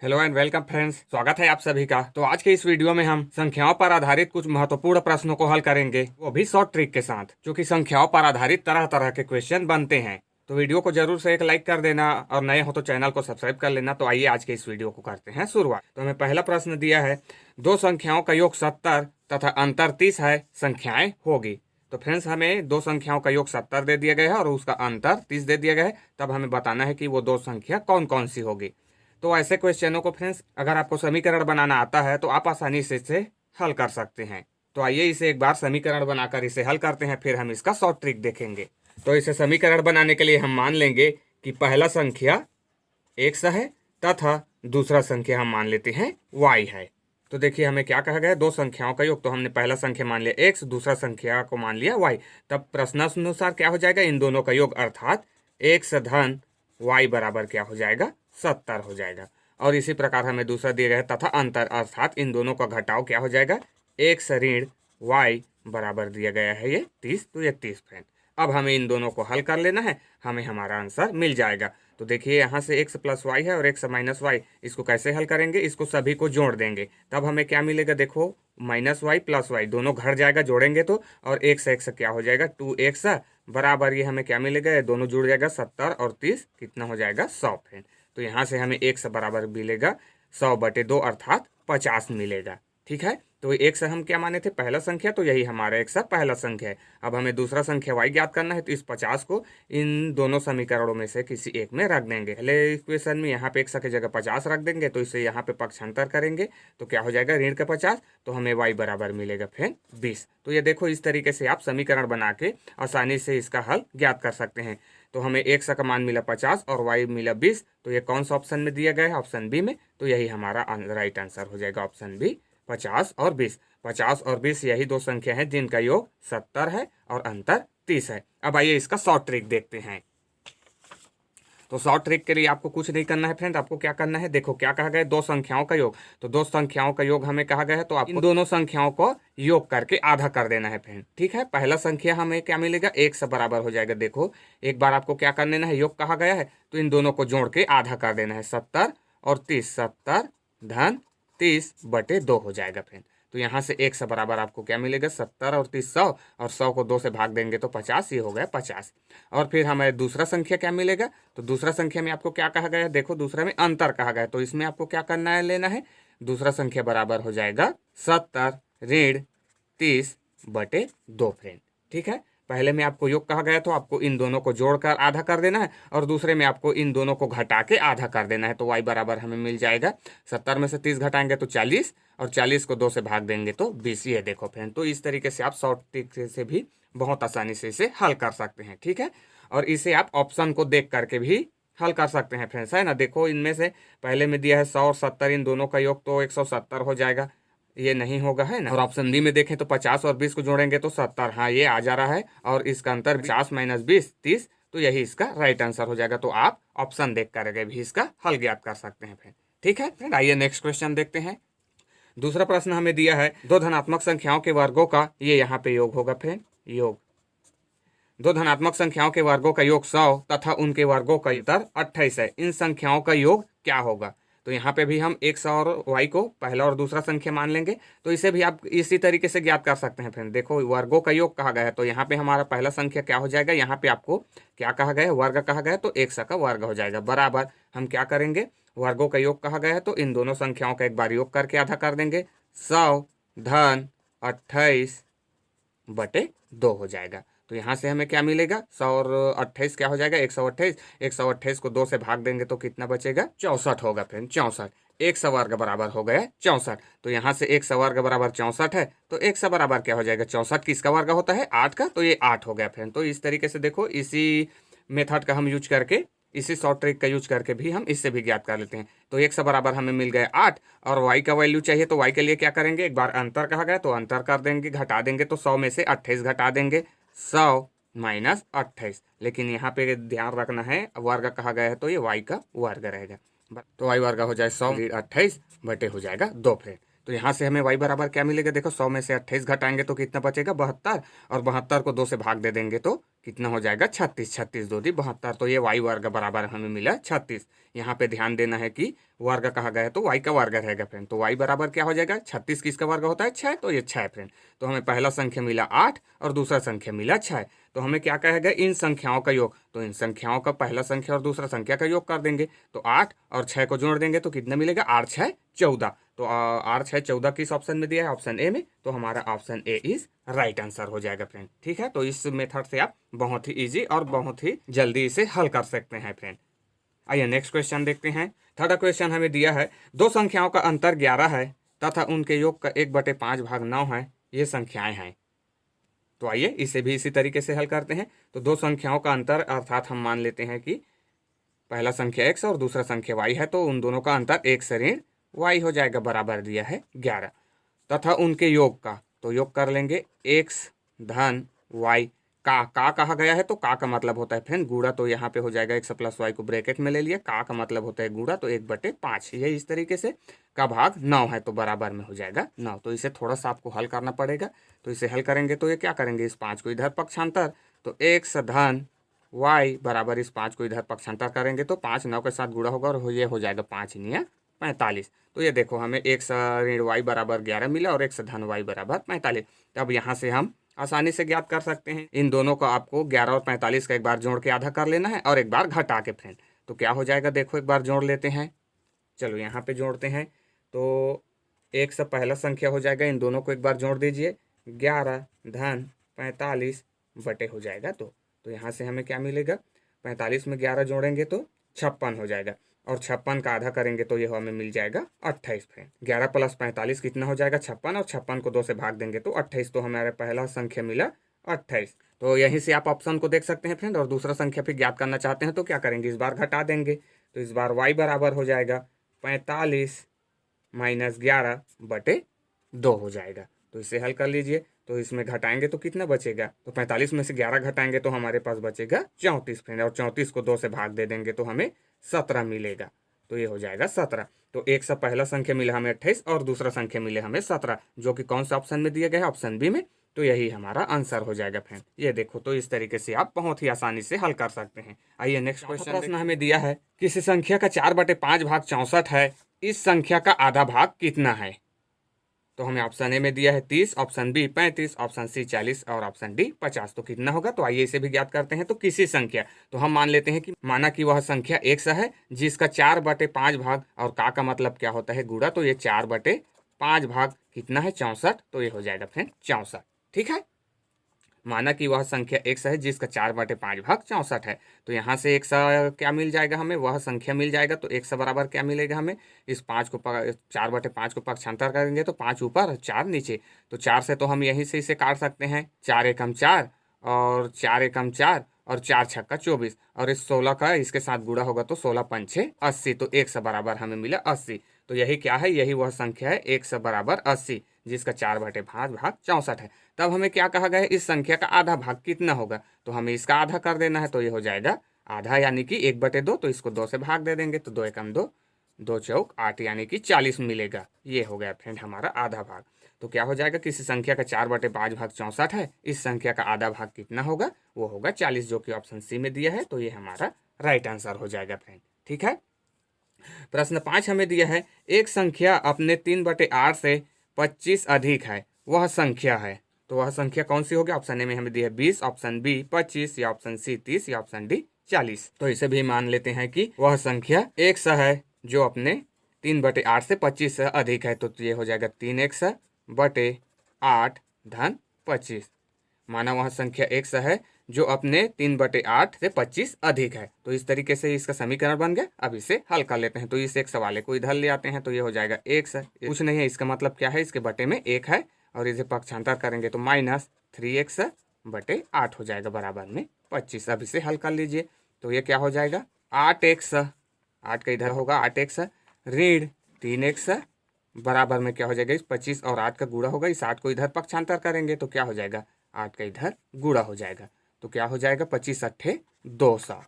Hello and welcome friends, स्वागत है आप सभी का। तो आज के इस वीडियो में हम संख्याओं पर आधारित कुछ महत्वपूर्ण प्रश्नों को हल करेंगे, वो भी शॉर्ट ट्रिक के साथ, क्योंकि संख्याओं पर आधारित तरह तरह के क्वेश्चन बनते हैं। तो वीडियो को जरूर से एक लाइक कर देना और नए हो तो चैनल को सब्सक्राइब कर लेना। तो आइए आज के इस वीडियो को करते हैं शुरुआत। तो हमें पहला प्रश्न दिया है, दो संख्याओं का योग 70 तथा अंतर 30 है, संख्याएं होगी। तो फ्रेंड्स, हमें दो संख्याओं का योग 70 दे दिया गया है और उसका अंतर 30 दे दिया गया है। तब हमें बताना है कि वो दो संख्या कौन कौन सी होगी। तो ऐसे क्वेश्चनों को फ्रेंड्स, अगर आपको समीकरण बनाना आता है तो आप आसानी से इसे हल कर सकते हैं। तो आइए इसे एक बार समीकरण बनाकर इसे हल करते हैं, फिर हम इसका शॉर्ट ट्रिक देखेंगे। तो इसे समीकरण बनाने के लिए हम मान लेंगे कि पहला संख्या x है तथा दूसरा संख्या हम मान लेते हैं y है। तो देखिए हमें क्या कहा गया है, दो संख्याओं का योग। तो हमने पहला संख्या मान लिया x, दूसरा संख्या को मान लिया y। तब प्रश्नानुसार क्या हो जाएगा, इन दोनों का योग अर्थात x धन y बराबर क्या हो जाएगा, 70 हो जाएगा। और इसी प्रकार हमें दूसरा दिया गया है तथा अंतर अर्थात इन दोनों का घटाव क्या हो जाएगा, x ऋण y बराबर दिया गया है ये 30। तो ये 30 फ्रेंड। अब हमें इन दोनों को हल कर लेना है, हमें हमारा आंसर मिल जाएगा। तो देखिए यहाँ से x प्लस वाई है और x माइनस वाई, इसको कैसे हल करेंगे, इसको सभी को जोड़ देंगे। तब हमें क्या मिलेगा, देखो माइनस वाई प्लस वाई दोनों घर जाएगा जोड़ेंगे तो, और x x क्या हो जाएगा 2x बराबर ये हमें क्या मिलेगा, ये दोनों जुड़ जाएगा 70 और 30 कितना हो जाएगा 100 फ्रेंड। तो यहाँ से हमें x बराबर मिलेगा 100/2 अर्थात 50 मिलेगा। ठीक है, तो एक से हम क्या माने थे, पहला संख्या, तो यही हमारा एक सा पहला संख्या है। अब हमें दूसरा संख्या y ज्ञात करना है, तो इस 50 को इन दोनों समीकरणों में से किसी एक में रख देंगे। पहले इक्वेशन में यहाँ पे x की जगह 50 रख देंगे, तो इसे यहाँ पे पक्षांतर करेंगे तो क्या हो जाएगा ऋण का 50, तो हमें y बराबर मिलेगा फिर 20। तो ये देखो इस तरीके से आप समीकरण बना के आसानी से इसका हल ज्ञात कर सकते हैं। तो हमें x का मान मिला 50 और y मिला 20। तो ये कौन सा ऑप्शन में दिया गया है, ऑप्शन बी में। तो यही हमारा राइट आंसर हो जाएगा, ऑप्शन बी 50 और 20। 50 और 20 यही दो संख्या हैं जिनका योग 70 है और अंतर 30 है। अब आइए इसका शॉर्ट ट्रिक देखते हैं। तो शॉर्ट ट्रिक के लिए आपको कुछ नहीं करना है फ्रेंड, आपको क्या करना है, देखो क्या कहा गया है, दो संख्याओं का योग। तो दो संख्याओं का योग हमें कहा गया है, तो आप इन दोनों संख्याओं को योग करके आधा कर देना है फ्रेंड। ठीक है, पहला संख्या हमें क्या मिलेगा, एक से बराबर हो जाएगा। देखो एक बार आपको क्या कर लेना है, योग कहा गया है तो इन दोनों को जोड़ के आधा कर देना है, 70 और 30, 70 धन 30/2 हो जाएगा फ्रेंड। तो यहाँ से एक से बराबर आपको क्या मिलेगा, 70 और 30 100, और 100 को 2 से भाग देंगे तो 50, ये हो गया 50। और फिर हमें दूसरा संख्या क्या मिलेगा, तो दूसरा संख्या में आपको क्या कहा गया है, देखो दूसरा में अंतर कहा गया है, तो इसमें आपको क्या करना है, लेना है दूसरा संख्या बराबर हो जाएगा 70 ऋण 30/2 फ्रेंड। ठीक है, पहले में आपको योग कहा गया तो आपको इन दोनों को जोड़कर आधा कर देना है, और दूसरे में आपको इन दोनों को घटा के आधा कर देना है। तो y बराबर हमें मिल जाएगा, 70 में से 30 घटाएंगे तो 40, और 40 को 2 से भाग देंगे तो 20। ये देखो फ्रेंड, तो इस तरीके से आप शॉर्ट ट्रिक से भी बहुत आसानी से इसे हल कर सकते हैं। ठीक है, और इसे आप ऑप्शन को देख करके भी हल कर सकते हैं फ्रेंड्स, है ना। देखो इनमें से पहले में दिया है 100 और 70, इन दोनों का योग तो 170 हो जाएगा, ये नहीं होगा, है ना। और ऑप्शन डी में देखें तो 50 और 20 को जोड़ेंगे तो 70, हाँ ये आ जा रहा है, और इसका अंतर 50 माइनस 20 30, तो यही इसका राइट आंसर हो जाएगा। तो आप ऑप्शन देख करके भी इसका हल ज्ञात कर सकते हैं फ्रेंड। ठीक है फ्रेंड, आइए नेक्स्ट क्वेश्चन देखते हैं। दूसरा प्रश्न हमें दिया है, दो धनात्मक संख्याओं के वर्गों का ये यहाँ पे योग होगा फ्रेंड, योग दो धनात्मक संख्याओं के वर्गों का योग 100 तथा उनके वर्गों का उत्तर 28 है, इन संख्याओं का योग क्या होगा। तो यहाँ पे भी हम x और y को पहला और दूसरा संख्या मान लेंगे, तो इसे भी आप इसी तरीके से ज्ञात कर सकते हैं फ्रेंड। देखो वर्गों का योग कहा गया है, तो यहाँ पे हमारा पहला संख्या क्या हो जाएगा, यहाँ पे आपको क्या कहा गया है, वर्ग कहा गया है, तो x का वर्ग हो जाएगा, बराबर हम क्या करेंगे, वर्गों का योग कहा गया है तो इन दोनों संख्याओं का एक बार योग करके आधा कर देंगे, 100 धन 28/2 हो जाएगा। तो यहाँ से हमें क्या मिलेगा, 100 और 28 क्या हो जाएगा, 128। 128 को 2 से भाग देंगे तो कितना बचेगा, 64 होगा फ्रेंड, 64। एक सौ वर्ग बराबर हो गया 64। तो यहाँ से एक सौ वर्ग बराबर 64 है, तो एक सौ बराबर क्या हो जाएगा, 64 किसका वर्ग होता है, 8 का, तो ये 8 हो गया फ्रेंड। तो इस तरीके से देखो इसी मेथड का हम यूज करके, इसी शॉर्ट ट्रिक का यूज करके भी हम इससे भी ज्ञात कर लेते हैं। तो एक सौ बराबर हमें मिल गया 8, और y का वैल्यू चाहिए, तो y के लिए क्या करेंगे, एक बार अंतर कहा गया तो अंतर कर देंगे, घटा देंगे, तो 100 में से 28 घटा देंगे, 100 माइनस 28। लेकिन यहाँ पे ध्यान रखना है, वर्ग कहा गया है तो ये y का वर्ग रहेगा, तो y वर्ग हो जाए 100 28 बटे हो जाएगा 2 फ्रेंड। तो यहाँ से हमें y बराबर क्या मिलेगा, देखो 100 में से 28 घटाएंगे तो कितना बचेगा 72, और 72 को 2 से भाग दे देंगे तो कितना हो जाएगा 36, 36 2 दी 72। तो ये y वर्ग बराबर हमें मिला 36। यहाँ पे ध्यान देना है कि वर्ग कहा गया है तो y का वर्ग रहेगा फ्रेंड। तो y बराबर क्या हो जाएगा 36, किसका वर्ग होता है 6, तो ये 6 फ्रेंड। तो हमें पहला संख्या मिला 8 और दूसरा संख्या मिला 6। तो हमें क्या कहेगा इन संख्याओं का योग, तो इन संख्याओं का पहला संख्या और दूसरा संख्या का योग कर देंगे। तो 8 और 6 को जोड़ देंगे तो कितना मिलेगा 8 6 14। तो 8 6 14 किस ऑप्शन में दिया है, ऑप्शन ए में। तो हमारा option A is right answer हो जाएगा फ्रेंड। ठीक है, तो इस मेथड से आप बहुत ही इजी और बहुत ही जल्दी इसे हल कर सकते हैं फ्रेंड। आइए नेक्स्ट क्वेश्चन देखते हैं। थर्ड क्वेश्चन हमें दिया है दो संख्याओं का अंतर 11 है तथा उनके योग का 1/5 भाग 9 है, ये संख्याएं हैं। तो आइए इसे भी इसी तरीके से हल करते हैं। तो दो संख्याओं का अंतर अर्थात हम मान लेते हैं कि पहला संख्या x और दूसरा संख्या y है, तो उन दोनों का अंतर x ऋण y हो जाएगा, बराबर दिया है 11। तथा उनके योग का, तो योग कर लेंगे x धन y का कहा गया है तो का मतलब होता है फ्रेंड गुणा। तो यहाँ पे हो जाएगा x प्लस y को ब्रैकेट में ले लिया, का मतलब होता है गुणा, तो 1/5 ये इस तरीके से का भाग 9 है, तो बराबर में हो जाएगा 9। तो इसे थोड़ा सा आपको हल करना पड़ेगा। तो इसे हल करेंगे तो ये क्या करेंगे, इस 5 को इधर पक्षांतर, तो x धन y बराबर इस 5 को इधर पक्षांतर करेंगे तो 5 9 के साथ गुणा होगा और ये हो जाएगा 5 9 45। तो ये देखो हमें x ऋण y बराबर 11 मिला और x धन y बराबर 45। तब यहाँ से हम आसानी से ज्ञात कर सकते हैं इन दोनों को। आपको 11 और 45 का एक बार जोड़ के आधा कर लेना है और एक बार घटा के फ्रेंड। तो क्या हो जाएगा देखो, एक बार जोड़ लेते हैं। चलो यहाँ पे जोड़ते हैं। तो एक से पहला संख्या हो जाएगा, इन दोनों को एक बार जोड़ दीजिए, 11 धन 45 बटे हो जाएगा। तो यहाँ से हमें क्या मिलेगा, 45 में 11 जोड़ेंगे तो 56 हो जाएगा, और 56 का आधा करेंगे तो ये हमें मिल जाएगा 28 फ्रेंड। 11 प्लस 45 कितना हो जाएगा 56, और 56 को 2 से भाग देंगे तो 28। तो हमारा पहला संख्या मिला 28। तो यहीं से आप ऑप्शन को देख सकते हैं फ्रेंड। और दूसरा संख्या फिर ज्ञात करना चाहते हैं तो क्या करेंगे, इस बार घटा देंगे। तो इस बार y बराबर हो जाएगा 45 माइनस 11 बटे 2 हो जाएगा। तो इसे हल कर लीजिए। तो इसमें घटाएंगे तो कितना बचेगा, तो 45 में से 11 घटाएंगे तो हमारे पास बचेगा 34 फ्रेंड, और 34 को 2 से भाग दे देंगे तो हमें 17 मिलेगा। तो ये हो जाएगा 17। तो एक से पहला संख्या मिला हमें 28 और दूसरा संख्या मिले हमें 17, जो कि कौन सा ऑप्शन में दिया गया है, ऑप्शन बी में। तो यही हमारा आंसर हो जाएगा फ्रेंड। ये देखो, तो इस तरीके से आप बहुत ही आसानी से हल कर सकते हैं। आइए नेक्स्ट प्रश्न हमें दिया है किसी संख्या का 4/5 भाग 64 है, इस संख्या का आधा भाग कितना है। तो हमें ऑप्शन ए में दिया है 30, ऑप्शन बी 35, ऑप्शन सी 40 और ऑप्शन डी 50। तो कितना होगा, तो आइए इसे भी ज्ञात करते हैं। तो किसी संख्या, तो हम मान लेते हैं कि माना कि वह संख्या x है जिसका 4/5 भाग, और का मतलब क्या होता है गुणा, तो ये 4/5 भाग कितना है 64। तो ये हो जाएगा फ्रेंड 64। ठीक है, माना कि वह संख्या x है जिसका 4/5 भाग 64 है। तो यहाँ से x क्या मिल जाएगा हमें, वह संख्या मिल जाएगा। तो x बराबर क्या मिलेगा हमें, इस 5 को 4/5 को पक्षांतर करेंगे तो 5 ऊपर 4 नीचे। तो 4 से तो हम यहीं से इसे काट सकते हैं, 4 एकम 4 और 4 एकम 4 और 4 छक्का 24, और इस 16 का इसके साथ गुणा होगा तो 16 पंचे 80। तो x बराबर हमें मिला 80। तो यही क्या है, यही वह संख्या है x बराबर 80 जिसका 4/5 भाग 64 है। तब हमें क्या कहा गया है, इस संख्या का आधा भाग कितना होगा, तो हमें इसका आधा कर देना है। तो ये हो जाएगा आधा यानी कि 1/2। तो इसको 2 से भाग दे देंगे तो 2 एकम 2, 2 चौक 8 यानी कि 40 मिलेगा। ये हो गया फ्रेंड हमारा आधा भाग। तो क्या हो जाएगा, किसी संख्या का 4/5 भाग 64 है, इस संख्या का आधा भाग कितना होगा, वो होगा 40, जो कि ऑप्शन सी में दिया है। तो ये हमारा राइट आंसर हो जाएगा फ्रेंड। ठीक है, प्रश्न 5 हमें दिया है एक संख्या अपने 3/8 से 25 अधिक है, वह संख्या है। तो वह संख्या कौन सी होगी, ऑप्शन ए में हमें दिया है 20, ऑप्शन बी 25, या ऑप्शन सी 30, या ऑप्शन डी 40। तो इसे भी मान लेते हैं कि वह संख्या x है जो अपने 3/8 से 25 से अधिक है। तो ये हो जाएगा 3x/8 धन 25। माना वह संख्या x है जो अपने 3/8 से 25 अधिक है। तो इस तरीके से इसका समीकरण बन गया। अब इसे हल कर लेते हैं। तो इस एक सवाले को इधर ले आते हैं तो ये हो जाएगा x है, कुछ नहीं है, इसका मतलब क्या है, इसके बटे में 1 है, और इसे पक्षांतर करेंगे तो -3x/8 हो जाएगा बराबर में 25। अब इसे हल कर लीजिए। तो ये क्या हो जाएगा 8x, 8 का इधर होगा 8x ऋण 3x बराबर में क्या हो जाएगा, इस 25 और 8 का गुणा होगा, इस 8 को इधर पक्षांतर करेंगे तो क्या हो जाएगा 8 का इधर गुणा हो जाएगा। तो क्या हो जाएगा 25 अट्ठे 200,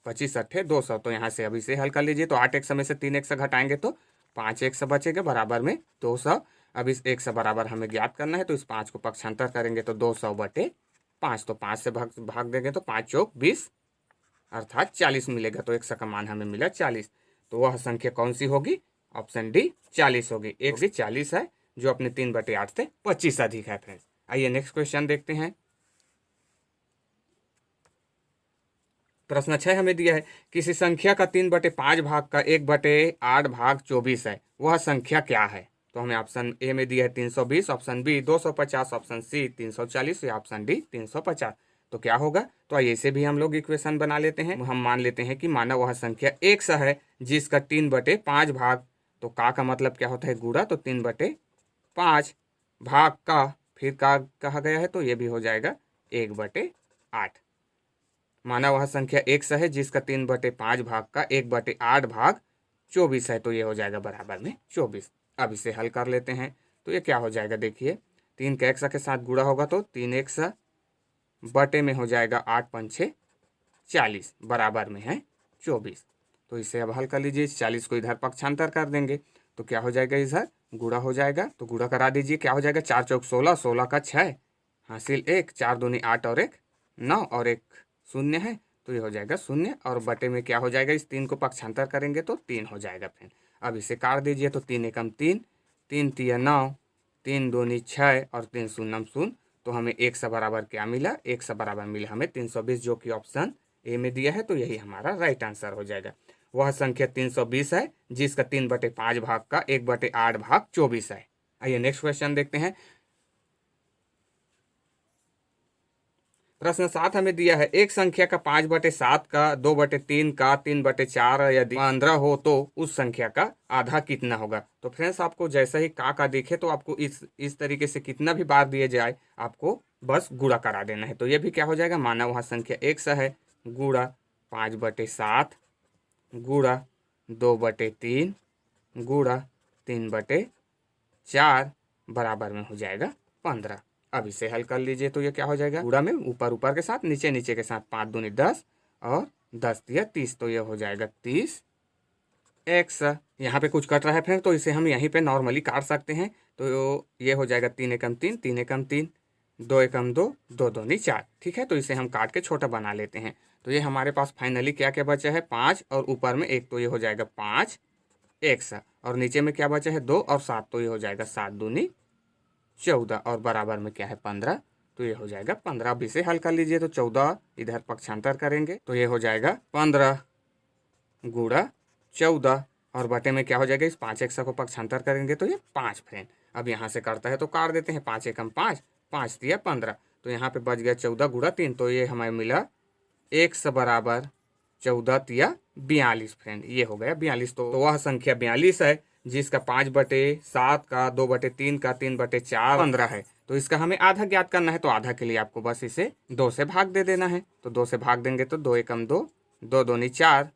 25 अट्ठे 200। तो यहाँ से अभी से हल कर लीजिए। तो 8x में से 3x घटाएंगे तो 5 100 बचेगा बराबर में 200। अब इस 100 बराबर हमें ज्ञात करना है, तो इस 5 को पक्षांतर करेंगे तो 200/5, तो 5 से भाग देंगे तो 5 चौक 20 अर्थात 40 मिलेगा। तो 100 का मान हमें मिला 40। तो वह संख्या कौन सी होगी? ऑप्शन डी 40 होगी। 140 है जो अपने 3/8 से 25 अधिक है फ्रेंड्स। आइए नेक्स्ट क्वेश्चन देखते हैं। प्रश्न 6 हमें दिया है, किसी संख्या का 3/5 भाग का 1/8 भाग 24 है, वह संख्या क्या है? तो हमें ऑप्शन ए में दिया है 320, ऑप्शन बी 250, ऑप्शन सी 340 या ऑप्शन डी 350। तो क्या होगा? तो आइए इसे भी हम लोग इक्वेशन बना लेते हैं। हम मान लेते हैं कि माना वह संख्या 100 है जिसका 3/5 भाग, तो का मतलब क्या होता है? गुणा। तो 3/5 भाग का फिर का कहा गया है, तो ये भी हो जाएगा 1/8। माना वह संख्या 100 है जिसका 3/5 भाग का 1/8 भाग 24 है, तो ये हो जाएगा बराबर में 24। अब इसे हल कर लेते हैं। तो ये क्या हो जाएगा? देखिए 3 का 100 के साथ गुणा होगा तो 3 100 बटे में हो जाएगा 8 5 40 बराबर में है 24। तो इसे अब हल कर लीजिए। इस 40 को इधर पक्षांतर कर देंगे तो क्या हो जाएगा? इधर गुणा हो जाएगा, तो गुणा करा दीजिए। क्या हो जाएगा? 4 चौक 16, 16 का 6 हासिल 1, 4 दूनी 8 और 1 9 और 1 शून्य है, तो ये हो जाएगा 0। और बटे में क्या हो जाएगा? इस 3 को पक्षांतर करेंगे तो 3 हो जाएगा फ्रेंड। अब इसे काट दीजिए तो 3 एकम 3, 3 तिया 9, 3 दूनी 6 और 3 शून्यम 0। तो हमें 100 बराबर क्या मिला? 100 बराबर मिला हमें 320, जो कि ऑप्शन ए में दिया है। तो यही हमारा राइट आंसर हो जाएगा। वह संख्या 320 है जिसका 3/5 भाग का 1/8 भाग 24 है। आइए नेक्स्ट क्वेश्चन देखते हैं। प्रश्न 7 हमें दिया है, एक संख्या का 5/7 का 2/3 का 3/4 यदि 15 हो तो उस संख्या का आधा कितना होगा? तो फ्रेंड्स आपको जैसा ही का दिखे तो आपको इस तरीके से कितना भी बार दिए जाए आपको बस गुणा करा देना है। तो ये भी क्या हो जाएगा? माना वहाँ संख्या 100 है, गुणा 5/7 गुणा 2/3 गुणा 3/4 बराबर में हो जाएगा 15। अब इसे हल कर लीजिए तो ये क्या हो जाएगा? गुणा में ऊपर ऊपर के साथ नीचे नीचे के साथ 5 दूनी 10 और 10 तिया 30, तो ये हो जाएगा 30 100। यहाँ पे कुछ कट रहा है फ्रेंड, तो इसे हम यहीं पे नॉर्मली काट सकते हैं। तो ये हो जाएगा 3 एकम 3, 3 एकम 3, 2 एकम 2, 2 दूनी 4। ठीक है, तो इसे हम काट के छोटा बना लेते हैं। तो ये हमारे पास फाइनली क्या क्या बचा है? 5 और ऊपर में 1, तो ये हो जाएगा 5 100। और नीचे में क्या बचा है? 2 और 7, तो ये हो जाएगा 7 दूनी 14 और बराबर में क्या है? 15, तो ये हो जाएगा 15। अब इसे हल कर लीजिए तो 14 इधर पक्षांतर करेंगे तो ये हो जाएगा 15 गुणा 14 और बटे में क्या हो जाएगा? इस 5 100 को पक्षांतर करेंगे तो ये 5 फ्रेंड। अब यहाँ से करता है तो काट देते हैं। 5 एकम 5, 5 तिया 15, तो यहाँ पे बच गया 14 गुणा 3, तो ये हमें मिला 100 बराबर 14 तिया 42 फ्रेंड। ये हो गया 42। तो वह संख्या 42 है जिसका 5/7 का 2/3 का 3/4 15 है। तो इसका हमें आधा ज्ञात करना है। तो आधा के लिए आपको बस इसे 2 से भाग दे देना है। तो 2 से भाग देंगे तो 2 एकम 2, 2 दूनी 4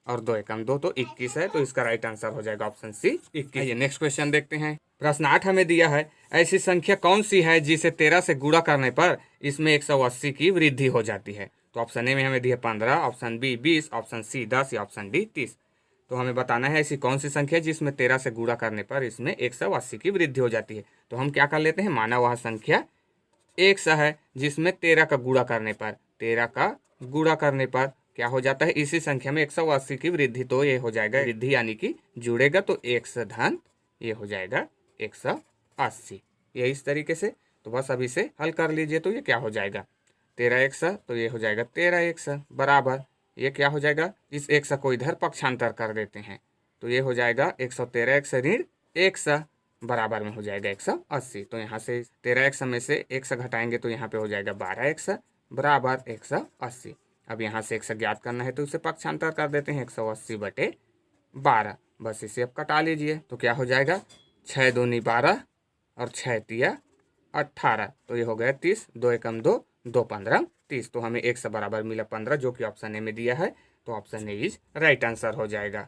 और 2 एकम 2, तो 21 है। तो इसका राइट आंसर हो जाएगा ऑप्शन सी 21। आइए नेक्स्ट क्वेश्चन देखते हैं। प्रश्न 8 हमें दिया है, ऐसी संख्या कौन सी है जिसे 13 से गुणा करने पर इसमें 180 की वृद्धि हो जाती है? तो ऑप्शन ए में हमें दिया 15, ऑप्शन बी 20, ऑप्शन सी 10 या ऑप्शन डी 30। तो हमें बताना है ऐसी कौन सी संख्या जिसमें 13 से गुणा करने पर इसमें 180 की वृद्धि हो जाती है। तो हम क्या कर लेते हैं? माना वह संख्या 100 है जिसमें 13 का गुणा करने पर, 13 का गुणा करने पर क्या हो जाता है? इसी संख्या में 180 की वृद्धि, तो ये हो जाएगा वृद्धि यानी कि जुड़ेगा तो 100 धन ये हो जाएगा 180। ये इस तरीके से। तो बस अभी से हल कर लीजिए तो ये क्या हो जाएगा? 13 100, तो ये हो जाएगा 13 100 बराबर ये क्या हो जाएगा? इस 100 को इधर पक्षांतर कर देते हैं तो ये हो जाएगा 113 100 ऋण 100 बराबर में हो जाएगा 180। तो यहाँ से 13 100 में से 100 घटाएंगे तो यहाँ पे हो जाएगा 12 100 बराबर 180। अब यहाँ से 100 ज्ञात करना है तो इसे पक्षांतर कर देते हैं 180/12। बस इसे अब कटा लीजिए तो क्या हो जाएगा? 6 दूनी 12 और 6 तिया 18, तो ये हो गया 30, 2 एकम 2, 2 15 30। तो हमें 100 बराबर मिला 15, जो कि ऑप्शन ए में दिया है। तो option A is right answer हो जाएगा।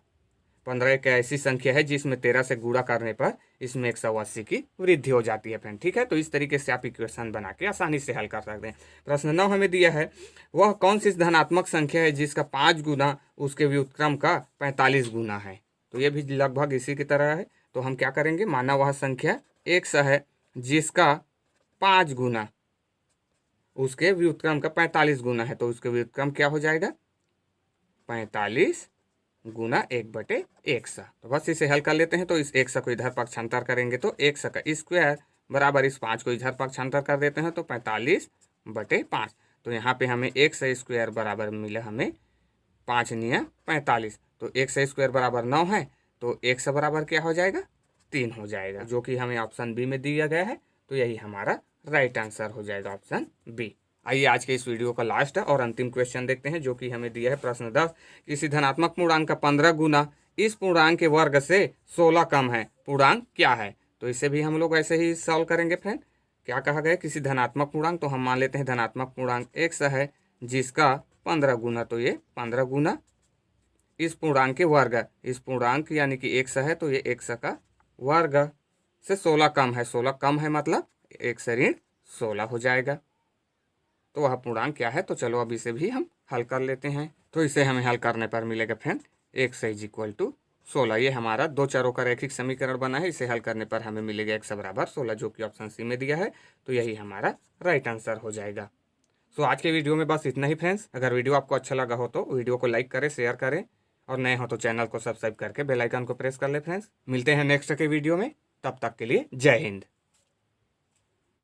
15 एक ऐसी संख्या है जिसमें 13 से गुणा करने पर इसमें 180 की वृद्धि हो जाती है फ्रेंड। ठीक है, तो इस तरीके से आप इक्वेशन बना के आसानी से हल कर सकते हैं। प्रश्न 9 हमें दिया है, वह कौन सी धनात्मक संख्या है जिसका 5 गुना उसके व्युत्क्रम का 45 गुना है? तो ये भी लगभग इसी की तरह है। तो हम क्या करेंगे, माना वह संख्या x है जिसका 5 गुना उसके व्युत्क्रम का 45 गुना है, तो उसके व्युत्क्रम क्या हो जाएगा, 45 गुना 1/x। तो बस इसे हल कर लेते हैं। तो इस x को इधर पक्षांतर करेंगे तो x का स्क्वायर बराबर इस 5 को इधर पक्षांतर कर देते हैं तो 45/5। तो यहाँ पे हमें x स्क्वायर बराबर मिला हमें 5 निया 45। तो x स्क्वायर बराबर 9 है, तो x बराबर क्या हो जाएगा, 3 हो जाएगा, जो कि हमें ऑप्शन बी में दिया गया है। तो यही हमारा राइट आंसर हो जाएगा, ऑप्शन बी। आइए आज के इस वीडियो का लास्ट और अंतिम क्वेश्चन देखते हैं, जो कि हमें दिया है प्रश्न 10। किसी धनात्मक पूर्णांक का 15 गुना इस पूर्णांक के वर्ग से 16 कम है, पूर्णांक क्या है। तो इसे भी हम लोग ऐसे ही सॉल्व करेंगे फ्रेंड। क्या कहा गया, किसी धनात्मक पूर्णांक, तो हम मान लेते हैं धनात्मक पूर्णांक x है जिसका 15 गुना, तो ये 15 गुना इस पूर्णांक के वर्ग, इस पूर्णांक यानी कि x है तो ये x का वर्ग से 16 कम है, 16 कम है मतलब 1 से ऋण 16 हो जाएगा। तो वह पूर्णांक क्या है, तो चलो अब इसे भी हम हल कर लेते हैं। तो इसे हमें हल करने पर मिलेगा फ्रेंड x इक्वल टू 16। ये हमारा दो चरों का रैखिक समीकरण बना है। इसे हल करने पर हमें मिलेगा x बराबर 16, जो कि ऑप्शन सी में दिया है। तो यही हमारा राइट आंसर हो जाएगा। सो आज के वीडियो में बस इतना ही फ्रेंड्स। अगर वीडियो आपको अच्छा लगा हो तो वीडियो को लाइक करें, शेयर करें, और नए हो तो चैनल को सब्सक्राइब करके बेल आइकन को प्रेस कर ले फ्रेंड्स। मिलते हैं नेक्स्ट के वीडियो में, तब तक के लिए जय हिंद।